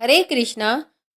हरे कृष्णा।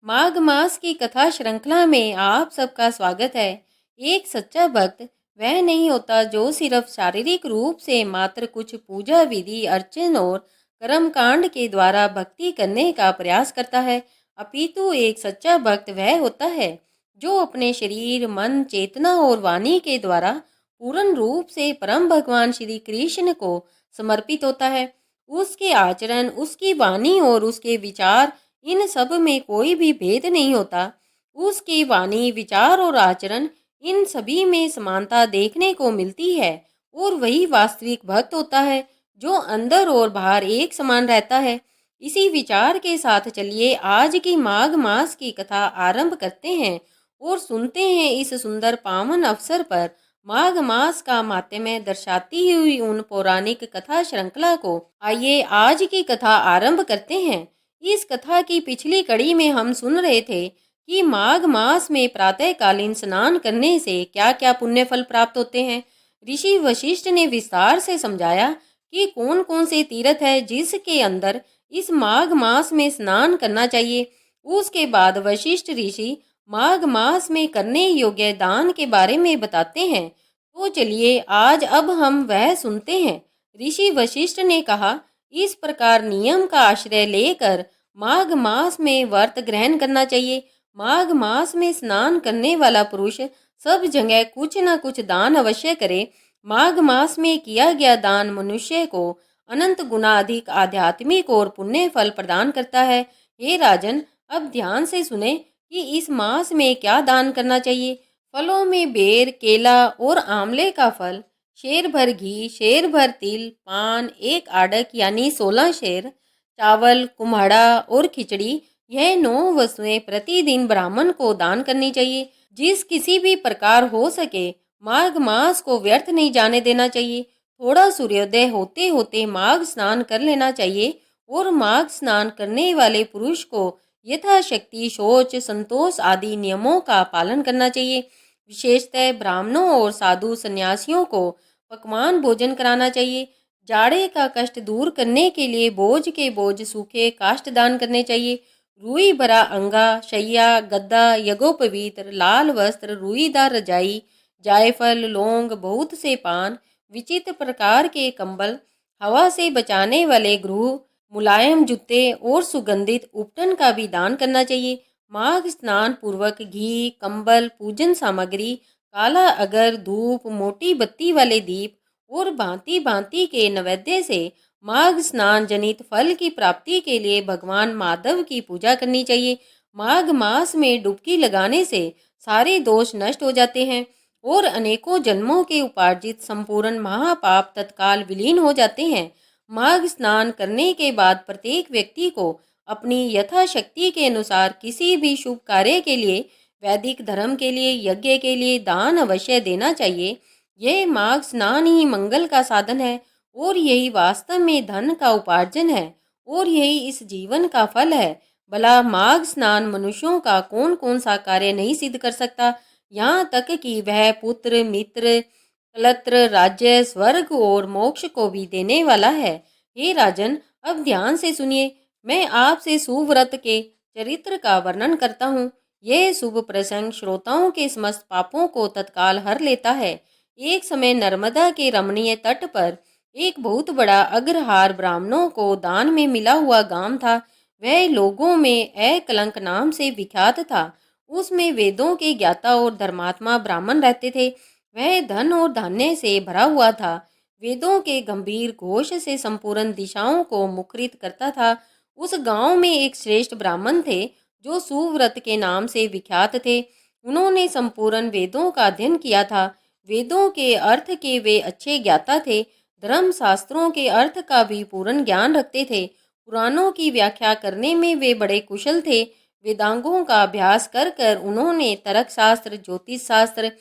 माघ मास की कथा श्रृंखला में आप सबका स्वागत है। एक सच्चा भक्त वह नहीं होता जो सिर्फ शारीरिक रूप से मात्र कुछ पूजा विधि अर्चन और कर्म कांड के द्वारा भक्ति करने का प्रयास करता है, अपितु एक सच्चा भक्त वह होता है जो अपने शरीर मन चेतना और वाणी के द्वारा पूर्ण रूप से परम भगवान श्री कृष्ण को समर्पित होता है। उसके आचरण, उसकी वाणी और उसके विचार, इन सब में कोई भी भेद नहीं होता। उसकी वाणी, विचार और आचरण, इन सभी में समानता देखने को मिलती है और वही वास्तविक भक्त होता है जो अंदर और बाहर एक समान रहता है। इसी विचार के साथ चलिए आज की माघ मास की कथा आरंभ करते हैं और सुनते हैं इस सुंदर पावन अवसर पर माघ मास का माहात्म्य दर्शाती हुई उन पौराणिक कथा श्रृंखला को। आइए आज की कथा आरंभ करते हैं। इस कथा की पिछली कड़ी में हम सुन रहे थे कि माघ मास में प्रातःकालीन स्नान करने से क्या क्या पुण्य फल प्राप्त होते हैं। ऋषि वशिष्ठ ने विस्तार से समझाया कि कौन कौन से तीर्थ है जिसके अंदर इस माघ मास में स्नान करना चाहिए। उसके बाद वशिष्ठ ऋषि माघ मास में करने योग्य दान के बारे में बताते हैं। तो चलिए आज अब हम वह सुनते हैं। ऋषि वशिष्ठ ने कहा, इस प्रकार नियम का आश्रय लेकर माघ मास में व्रत ग्रहण करना चाहिए। माघ मास में स्नान करने वाला पुरुष सब जगह कुछ न कुछ दान अवश्य करे। माघ मास में किया गया दान मनुष्य को अनंत गुना अधिक आध्यात्मिक और पुण्य फल प्रदान करता है। हे राजन, अब ध्यान से सुने कि इस मास में क्या दान करना चाहिए। फलों में बेर, केला और आंवले का फल, शेर भर घी, शेर भर तिल, पान, एक आड़क यानी 16 शेर, चावल, कुम्हाड़ा और खिचड़ी, यह 9 वस्तुएं प्रतिदिन ब्राह्मण को दान करनी चाहिए। जिस किसी भी प्रकार हो सके माघ मास को व्यर्थ नहीं जाने देना चाहिए। थोड़ा सूर्योदय होते होते माघ स्नान कर लेना चाहिए और माघ स्नान करने वाले पुरुष को यथाशक्ति शौच, संतोष आदि नियमों का पालन करना चाहिए। विशेषतः ब्राह्मणों और साधु सन्यासियों को पकवान भोजन कराना चाहिए। जाड़े का कष्ट दूर करने के लिए बोझ के बोझ सूखे काष्ठ दान करने चाहिए। रुई भरा अंगा, शैया, गद्दा, यज्ञोपवीत, लाल वस्त्र, रुईदार रजाई, जायफल, लौंग, बहुत से पान, विचित्र प्रकार के कंबल, हवा से बचाने वाले गृह, मुलायम जूते और सुगंधित उपटन का भी दान करना चाहिए। माघ स्नान पूर्वक घी, कंबल, पूजन सामग्री, काला अगर, धूप, मोटी बत्ती वाले दीप और भांति भांति के नैवेद्य से माघ स्नान जनित फल की प्राप्ति के लिए भगवान माधव की पूजा करनी चाहिए। माघ मास में डुबकी लगाने से सारे दोष नष्ट हो जाते हैं और अनेकों जन्मों के उपार्जित संपूर्ण महापाप तत्काल विलीन हो जाते हैं। माघ स्नान करने के बाद प्रत्येक व्यक्ति को अपनी यथाशक्ति के अनुसार किसी भी शुभ कार्य के लिए, वैदिक धर्म के लिए, यज्ञ के लिए दान अवश्य देना चाहिए। यह माघ स्नान ही मंगल का साधन है और यही वास्तव में धन का उपार्जन है और यही इस जीवन का फल है। भला माघ स्नान मनुष्यों का कौन कौन सा कार्य नहीं सिद्ध कर सकता, यहाँ तक कि वह पुत्र, मित्र, कलत्र, राज्य, स्वर्ग और मोक्ष को भी देने वाला है। हे राजन, अब ध्यान से सुनिए, मैं आपसे सुव्रत के चरित्र का वर्णन करता हूँ। यह शुभ प्रसंग श्रोताओं के समस्त पापों को तत्काल हर लेता है। एक समय नर्मदा के रमणीय तट पर एक बहुत बड़ा अग्रहार ब्राह्मणों को दान में मिला हुआ गांव था। वह लोगों में अकलंक नाम से विख्यात था। उसमें वेदों के ज्ञाता और धर्मात्मा ब्राह्मण रहते थे। वह धन और धान्य से भरा हुआ था। वेदों के गंभीर घोष से संपूर्ण दिशाओं को मुखरित करता था। उस गांव में एक श्रेष्ठ ब्राह्मण थे जो सुव्रत के नाम से विख्यात थे। उन्होंने संपूर्ण वेदों का अध्ययन किया था। वेदों के अर्थ के वे अच्छे ज्ञाता थे। धर्म शास्त्रों के अर्थ का भी पूर्ण ज्ञान रखते थे। पुराणों की व्याख्या करने में वे बड़े कुशल थे। वेदांगों का अभ्यास कर कर उन्होंने तर्क शास्त्र, ज्योतिष शास्त्र,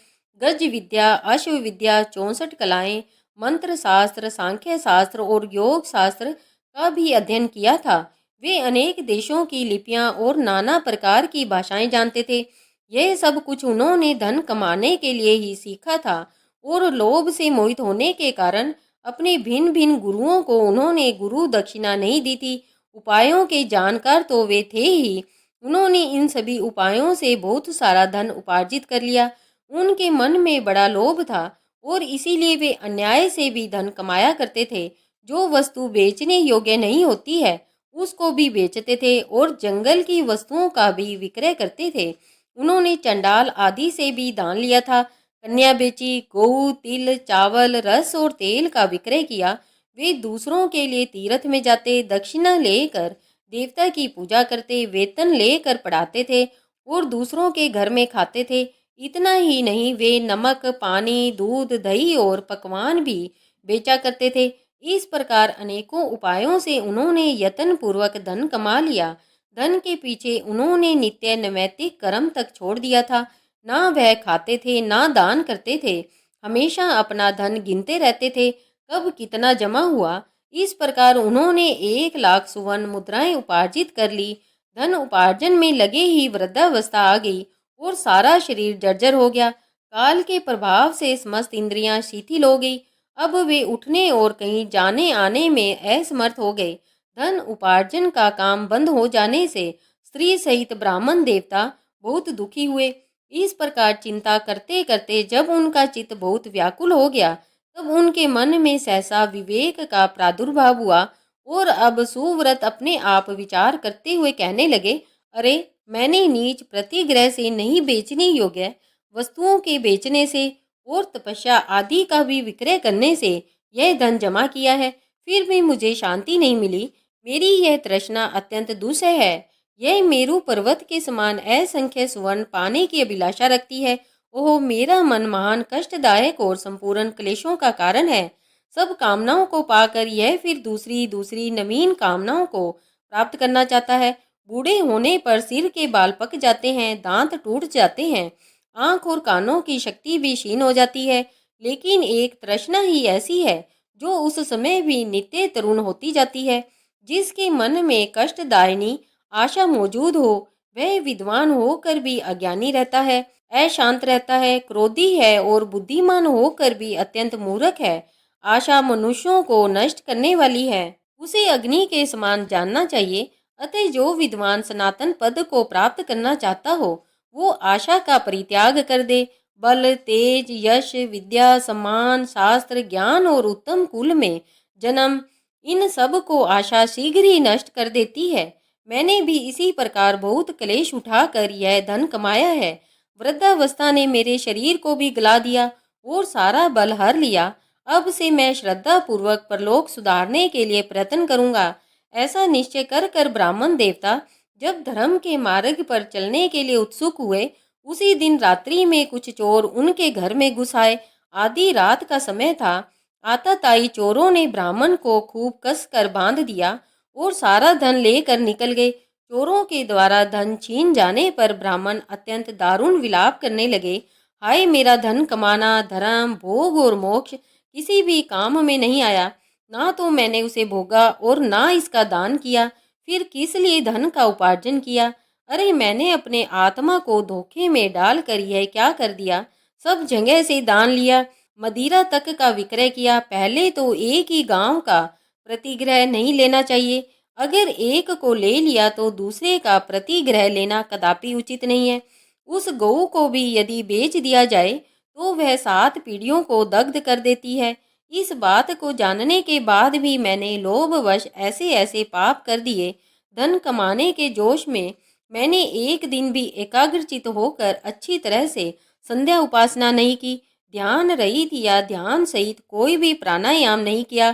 गज विद्या, अश्व विद्या, 64 कलाएं, मंत्र शास्त्र, सांख्य शास्त्र और योग शास्त्र का भी अध्ययन किया था। वे अनेक देशों की लिपियां और नाना प्रकार की भाषाएं जानते थे। यह सब कुछ उन्होंने धन कमाने के लिए ही सीखा था और लोभ से मोहित होने के कारण अपने भिन्न भिन्न गुरुओं को उन्होंने गुरु दक्षिणा नहीं दी थी। उपायों के जानकार तो वे थे ही, उन्होंने इन सभी उपायों से बहुत सारा धन उपार्जित कर लिया। उनके मन में बड़ा लोभ था और इसीलिए वे अन्याय से भी धन कमाया करते थे। जो वस्तु बेचने योग्य नहीं होती है, उसको भी बेचते थे और जंगल की वस्तुओं का भी विक्रय करते थे। उन्होंने चंडाल आदि से भी दान लिया था, कन्या बेची, गऊ, तिल, चावल, रस और तेल का विक्रय किया। वे दूसरों के लिए तीर्थ में जाते, दक्षिणा लेकर देवता की पूजा करते, वेतन लेकर पढ़ाते थे और दूसरों के घर में खाते थे। इतना ही नहीं, वे नमक, पानी, दूध, दही और पकवान भी बेचा करते थे। इस प्रकार अनेकों उपायों से उन्होंने यत्न पूर्वक धन कमा लिया। धन के पीछे उन्होंने नित्य नैमित्तिक कर्म तक छोड़ दिया था। ना वह खाते थे, ना दान करते थे, हमेशा अपना धन गिनते रहते थे, कब कितना जमा हुआ। इस प्रकार उन्होंने 1 लाख सुवर्ण मुद्राएं उपार्जित कर ली। धन उपार्जन में लगे ही वृद्धावस्था आ गई और सारा शरीर जर्जर हो गया। काल के प्रभाव से समस्त इंद्रियां शिथिल हो गई। अब वे उठने और कहीं जाने आने में असमर्थ हो गए। धन उपार्जन का काम बंद हो जाने से स्त्री सहित ब्राह्मण देवता बहुत दुखी हुए। इस प्रकार चिंता करते करते जब उनका चित्त बहुत व्याकुल हो गया, तब उनके मन में सहसा विवेक का प्रादुर्भाव हुआ और अब सुव्रत अपने आप विचार करते हुए कहने लगे, अरे, मैंने नीच प्रतिग्रह से नहीं बेचने योग्य वस्तुओं के बेचने से और तपस्या आदि का भी विक्रय करने से यह धन जमा किया है, फिर भी मुझे शांति नहीं मिली। मेरी यह तृष्णा अत्यंत दुस्सह है। यह मेरु पर्वत के समान असंख्य सुवर्ण पाने की अभिलाषा रखती है। ओह, मेरा मन महान कष्टदायक और संपूर्ण क्लेशों का कारण है। सब कामनाओं को पाकर यह फिर दूसरी दूसरी नवीन कामनाओं को प्राप्त करना चाहता है। बूढ़े होने पर सिर के बाल पक जाते हैं, दांत टूट जाते हैं, आंख और कानों की शक्ति भी क्षीण हो जाती है, लेकिन एक तृष्णा ही ऐसी है जो उस समय भी नित्य तरुण होती जाती है। जिसके मन में कष्टदायिनी आशा मौजूद हो, वह विद्वान होकर भी अज्ञानी रहता है, अशांत रहता है, क्रोधी है और बुद्धिमान होकर भी अत्यंत मूर्ख है। आशा मनुष्यों को नष्ट करने वाली है, उसे अग्नि के समान जानना चाहिए। अतः जो विद्वान सनातन पद को प्राप्त करना चाहता हो, वो आशा का परित्याग कर दे। बल, तेज, यश, विद्या, सम्मान, शास्त्र, ज्ञान और उत्तम कुल में जन्म, इन सब को आशा शीघ्र ही नष्ट कर देती है। मैंने भी इसी प्रकार बहुत क्लेश उठाकर यह धन कमाया है। वृद्धावस्था ने मेरे शरीर को भी गला दिया और सारा बल हर लिया। अब से मैं श्रद्धा पूर्वक परलोक सुधारने के लिए प्रयत्न करूंगा। ऐसा निश्चय कर कर ब्राह्मण देवता जब धर्म के मार्ग पर चलने के लिए उत्सुक हुए, उसी दिन रात्रि में कुछ चोर उनके घर में घुस आए। आधी रात का समय था। आताताई चोरों ने ब्राह्मण को खूब कस कर बांध दिया और सारा धन लेकर निकल गए। चोरों के द्वारा धन छीन जाने पर ब्राह्मण अत्यंत दारुण विलाप करने लगे। हाय, मेरा धन कमाना धर्म, भोग और मोक्ष किसी भी काम में नहीं आया। ना तो मैंने उसे भोगा और ना इसका दान किया, फिर किस लिए धन का उपार्जन किया। अरे, मैंने अपने आत्मा को धोखे में डालकर यह क्या कर दिया। सब जगह से दान लिया, मदिरा तक का विक्रय किया। पहले तो एक ही गांव का प्रतिग्रह नहीं लेना चाहिए। अगर एक को ले लिया तो दूसरे का प्रतिग्रह लेना कदापि उचित नहीं है। उस गऊ को भी यदि बेच दिया जाए तो वह 7 पीढ़ियों को दग्ध कर देती है। इस बात को जानने के बाद भी मैंने लोभवश ऐसे ऐसे पाप कर दिए। धन कमाने के जोश में मैंने एक दिन भी एकाग्रचित होकर अच्छी तरह से संध्या उपासना नहीं की, ध्यान रहित या ध्यान सहित कोई भी प्राणायाम नहीं किया,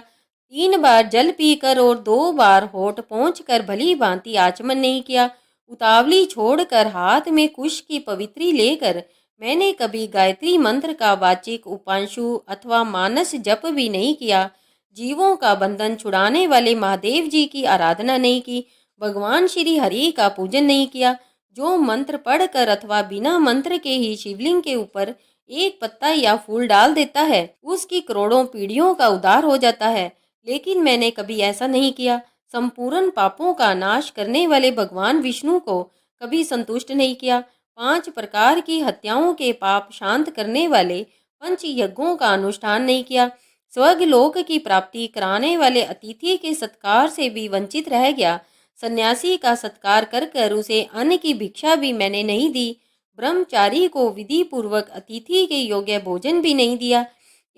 3 बार जल पीकर और 2 बार होठ पोंछकर भली भांति आचमन नहीं किया, उतावली छोड़कर हाथ में कुश की पवित्री लेकर मैंने कभी गायत्री मंत्र का वाचिक उपांशु अथवा मानस जप भी नहीं किया, जीवों का बंधन छुड़ाने वाले महादेव जी की आराधना नहीं की, भगवान श्री हरि का पूजन नहीं किया। जो मंत्र पढ़कर अथवा बिना मंत्र के ही शिवलिंग के ऊपर एक पत्ता या फूल डाल देता है, उसकी करोड़ों पीढ़ियों का उद्धार हो जाता है। लेकिन मैंने कभी ऐसा नहीं किया। संपूर्ण पापों का नाश करने वाले भगवान विष्णु को कभी संतुष्ट नहीं किया। 5 प्रकार की हत्याओं के पाप शांत करने वाले पंच यज्ञों का अनुष्ठान नहीं किया। स्वर्ग लोक की प्राप्ति कराने वाले अतिथि के सत्कार से भी वंचित रह गया। सन्यासी का सत्कार कर कर उसे अन्न की भिक्षा भी मैंने नहीं दी। ब्रह्मचारी को विधि पूर्वक अतिथि के योग्य भोजन भी नहीं दिया।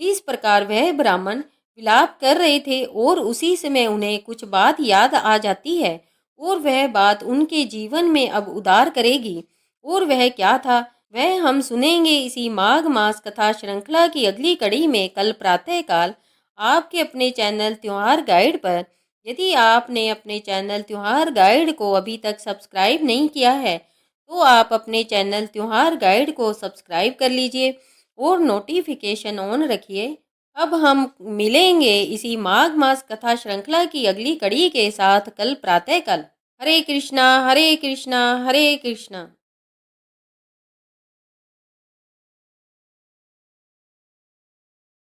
इस प्रकार वह ब्राह्मण विलाप कर रहे थे और उसी समय उन्हें कुछ बात याद आ जाती है और वह बात उनके जीवन में अब उदार करेगी। और वह क्या था, वह हम सुनेंगे इसी माघ मास कथा श्रृंखला की अगली कड़ी में कल प्रातःकाल आपके अपने चैनल त्योहार गाइड पर। यदि आपने अपने चैनल त्योहार गाइड को अभी तक सब्सक्राइब नहीं किया है तो आप अपने चैनल त्योहार गाइड को सब्सक्राइब कर लीजिए और नोटिफिकेशन ऑन रखिए। अब हम मिलेंगे इसी माघ मास कथा श्रृंखला की अगली कड़ी के साथ कल प्रातःकाल। हरे कृष्णा हरे कृष्णा हरे कृष्णा।